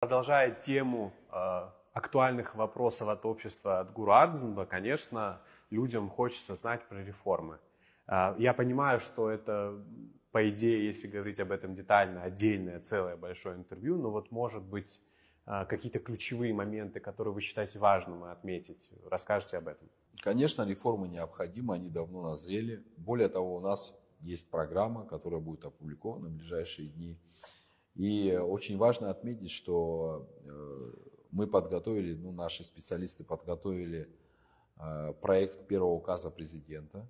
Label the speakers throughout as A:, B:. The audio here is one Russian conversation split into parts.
A: Продолжая тему актуальных вопросов от общества, от Гуру Арджунова, конечно, людям хочется знать про реформы. Я понимаю, что это, по идее, если говорить об этом детально, отдельное, целое большое интервью, но вот, может быть, какие-то ключевые моменты, которые вы считаете важным отметить, расскажете об этом.
B: Конечно, реформы необходимы, они давно назрели. Более того, у нас есть программа, которая будет опубликована в ближайшие дни. И очень важно отметить, что мы подготовили, наши специалисты подготовили проект первого указа президента.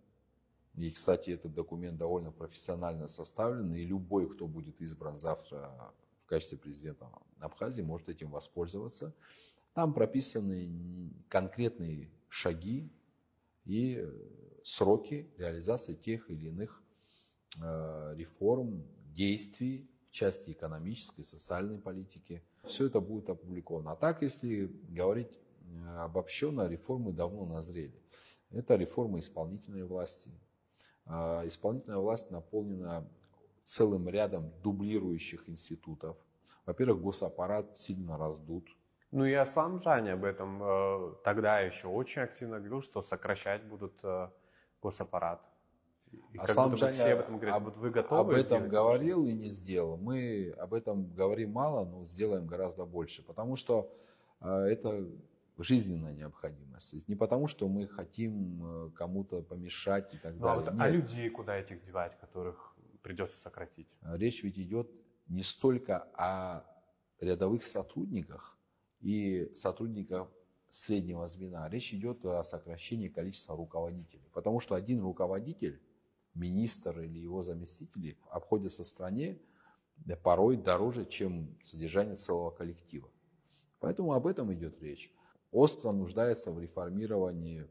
B: И, кстати, этот документ довольно профессионально составлен, и любой, кто будет избран завтра в качестве президента Абхазии, может этим воспользоваться. Там прописаны конкретные шаги и сроки реализации тех или иных реформ, действий в части экономической, социальной политики. Все это будет опубликовано. А так, если говорить обобщенно, реформы давно назрели. Это реформа исполнительной власти. Исполнительная власть наполнена целым рядом дублирующих институтов. Во-первых, госаппарат сильно раздут.
A: Ну и Аслан Жани об этом тогда еще очень активно говорил, что сокращать будут госаппарат.
B: Аслан Жани
A: все об этом говорят. Вот вы готовы
B: об этом говорил и не сделал. Мы об этом говорим мало, но сделаем гораздо больше. Потому что это жизненная необходимость. Не потому, что мы хотим кому-то помешать и так далее.
A: А людей куда этих девать, которых придется сократить?
B: Речь ведь идет не столько о рядовых сотрудниках и сотрудниках среднего звена. Речь идет о сокращении количества руководителей. Потому что один руководитель, министр или его заместители, обходятся в стране порой дороже, чем содержание целого коллектива. Поэтому об этом идет речь. Остро нуждается в реформировании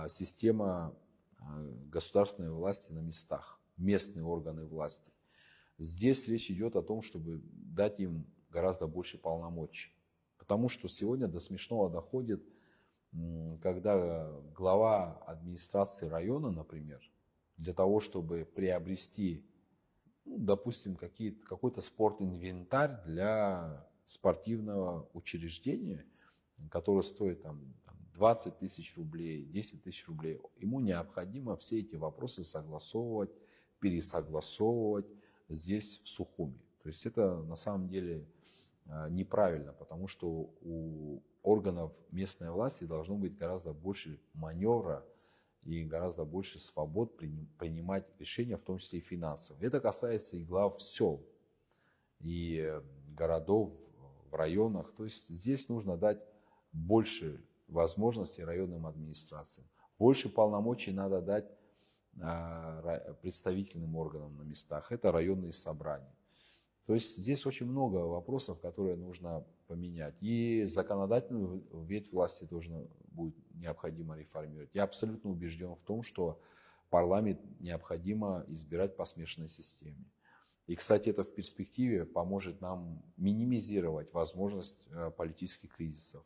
B: система государственной власти на местах, местные органы власти. Здесь речь идет о том, чтобы дать им гораздо больше полномочий. Потому что сегодня до смешного доходит, когда глава администрации района, например, для того, чтобы приобрести, допустим, какой-то спортинвентарь для спортивного учреждения, который стоит 20 тысяч рублей, 10 тысяч рублей, ему необходимо все эти вопросы согласовывать, пересогласовывать здесь в Сухуми. То есть это на самом деле неправильно, потому что у органов местной власти должно быть гораздо больше маневра и гораздо больше свобод принимать решения, в том числе и финансовые. Это касается и глав сел, и городов в районах. То есть здесь нужно дать больше возможностей районным администрациям. Больше полномочий надо дать представительным органам на местах. Это районные собрания. То есть здесь очень много вопросов, которые нужно поменять. И законодательную ветвь власти тоже будет необходимо реформировать. Я абсолютно убежден в том, что парламент необходимо избирать по смешанной системе. И, кстати, это в перспективе поможет нам минимизировать возможность политических кризисов.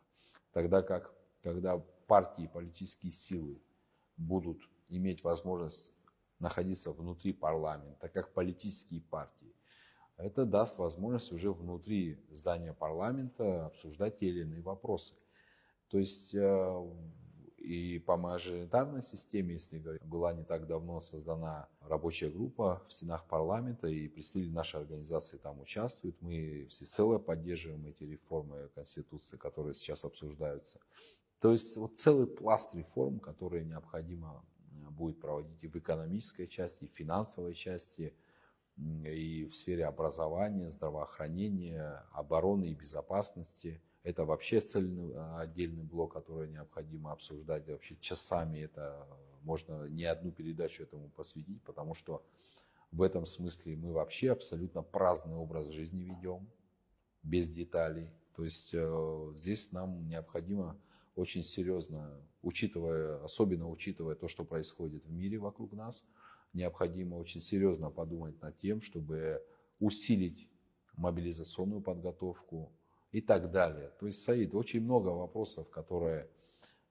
B: Тогда как, когда партии, политические силы будут иметь возможность находиться внутри парламента, как политические партии, это даст возможность уже внутри здания парламента обсуждать те или иные вопросы. То есть и по мажоритарной системе, если говорить, была не так давно создана рабочая группа в стенах парламента, и представители нашей организации там участвуют. Мы всецело поддерживаем эти реформы Конституции, которые сейчас обсуждаются. То есть вот целый пласт реформ, которые необходимо будет проводить и в экономической части, и в финансовой части, и в сфере образования, здравоохранения, обороны и безопасности. Это вообще отдельный блок, который необходимо обсуждать вообще часами. Это можно не одну передачу этому посвятить, потому что в этом смысле мы вообще абсолютно праздный образ жизни ведем, без деталей. То есть здесь нам необходимо очень серьезно, особенно учитывая то, что происходит в мире вокруг нас, необходимо очень серьезно подумать над тем, чтобы усилить мобилизационную подготовку и так далее. То есть, Саид, очень много вопросов, которые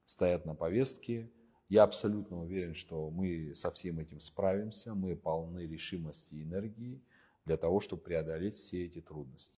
B: стоят на повестке. Я абсолютно уверен, что мы со всем этим справимся. Мы полны решимости и энергии для того, чтобы преодолеть все эти трудности.